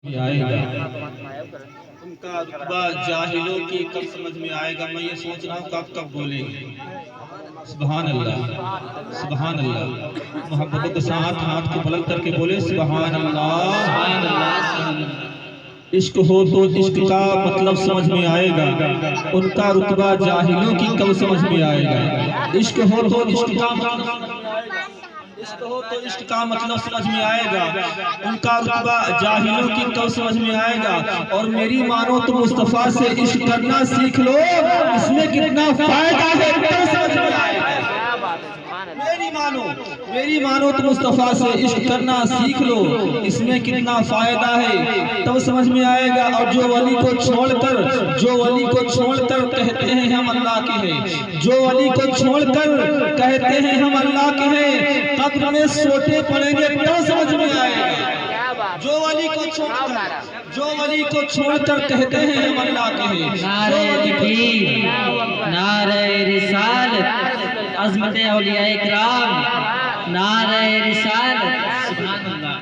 آئے گا ان کا رتبہ جاہلوں کی کب سمجھ میں آئے گا. میں یہ سوچ رہا ہوں کب کب بولیں گے. سبحان اللہ سبحان اللہ. محبتوں کے ساتھ ہاتھ کو بلند کر کے بولے سبحان اللہ. عشق ہو تو عشق کا مطلب سمجھ میں آئے گا. ان کا رتبہ جاہلوں کی کب سمجھ میں آئے گا. عشق ہو تو عشق کا عشق ہو تو عشق کا مطلب سمجھ میں آئے گا. ان کا رتبہ جاہلوں کی کب سمجھ میں آئے گا. اور میری مانو تو مصطفیٰ سے عشق کرنا سیکھ لو, اس میں کتنا فائدہ ہے تب سمجھ میں آئے گا. میری مانو تو مصطفیٰ سے عشق کرنا سیکھ لو, اس میں کتنا فائدہ ہے تب سمجھ میں آئے گا. اور جو ولی کو چھوڑ کر کہتے ہیں ہم اللہ کے ہیں, جو ولی کو چھوڑ کر کہتے ہیں ہم اللہ کے ہیں, قبر میں سوٹے پڑیں گے تب سمجھ میں آئے گا. جو ولی کو چھوڑ کر کہتے ہیں ہم اللہ کے ہیں. نعرہ تکبیر, نعرہ رسالت, عظمت اولیاء اکرام, نعرہ رسالت. سبحان اللہ.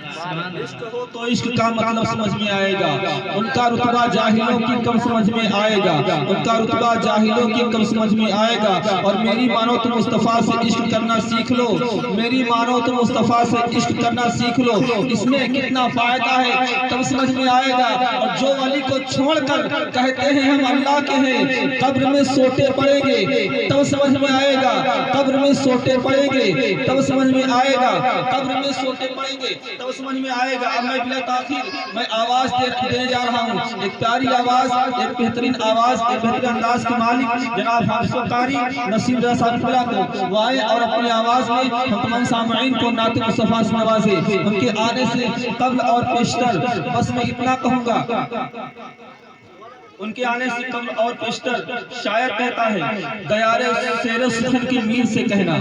عشق ہو تو عشق کا مطلب سمجھ میں آئے گا. ان کا رتبہ جاہلوں کی کم سمجھ میں آئے گا. ان کا رتبہ جاہلوں کی کم سمجھ میں آئے گا. اور میری مانو تو مصطفیٰ سے عشق کرنا سیکھ لو, میری مانو تو مصطفیٰ سے عشق کرنا سیکھ لو, اس میں کتنا فائدہ ہے تب سمجھ میں آئے گا. اور جو ولی کو چھوڑ کر کہتے ہیں ہم اللہ کے ہیں, قبر میں سوٹے پڑیں گے تب سمجھ میں آئے گا. قبر میں سوٹے پڑیں گے تب سمجھ میں آئے گا. قبر میں سوٹے پڑیں گے تب سمجھ میں آئے گا. اب میں بلا تاخیر میں آواز دینے جا رہا ہوں. ایک پیاری آواز, ایک بہترین آواز, ایک بہترین انداز کے مالک جناب حافظ و قاری نصیر رضا صاحب بلا کو وہ آئے اور اپنی آواز میں ہم تمام سامعین کو نعت مصطفیٰ سے نوازے. ان کے آنے سے قبل اور پیشتر بس میں اتنا کہوں گا, ان کے آنے سے قبل اور پیشتر شاعر کہتا ہے, دیار سیر و سخن کے میر سے کہنا,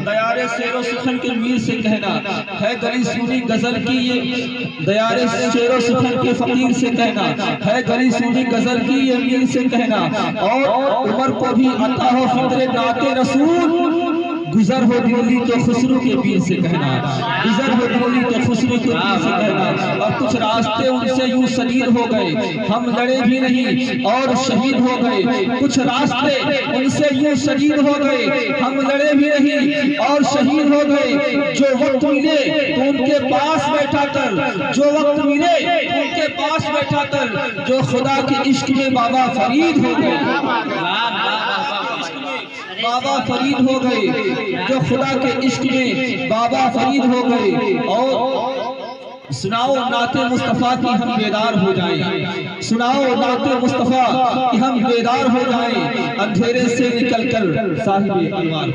دیار سیر و سخن کے میر سے کہنا ہے گلی سونی غزل کی یہ, دیار سیر و سخن کے فقیر سے کہنا ہے گلی سونی غزل کی یہ میر سے کہنا. اور عمر کو بھی عطا ہو فکر نعت رسول, گزر ہو دلی تو خسرو کے پیر سے کہنا, گزر ہو دلی تو خسرو کے پیر سے کہنا. اور کچھ راستے ان سے یوں سریر ہو گئے, ہم لڑے بھی نہیں اور شہید ہو گئے. کچھ راستے ان سے یوں سریر ہو گئے, ہم لڑے بھی نہیں اور شہید ہو گئے. جو وقت ملے تو ان کے پاس بیٹھا کر, جو وقت ملے تو ان کے پاس بیٹھا کر, جو خدا کے عشق میں بابا فرید ہو گئے, بابا فرید ہو گئے, جو خدا کے عشق میں بابا فرید ہو گئے. اور سناؤ نعت مصطفیٰ کی ہم بیدار ہو جائیں, سناؤ نعت مصطفیٰ کی ہم بیدار ہو جائیں, اندھیرے سے نکل کر صاحب انوار.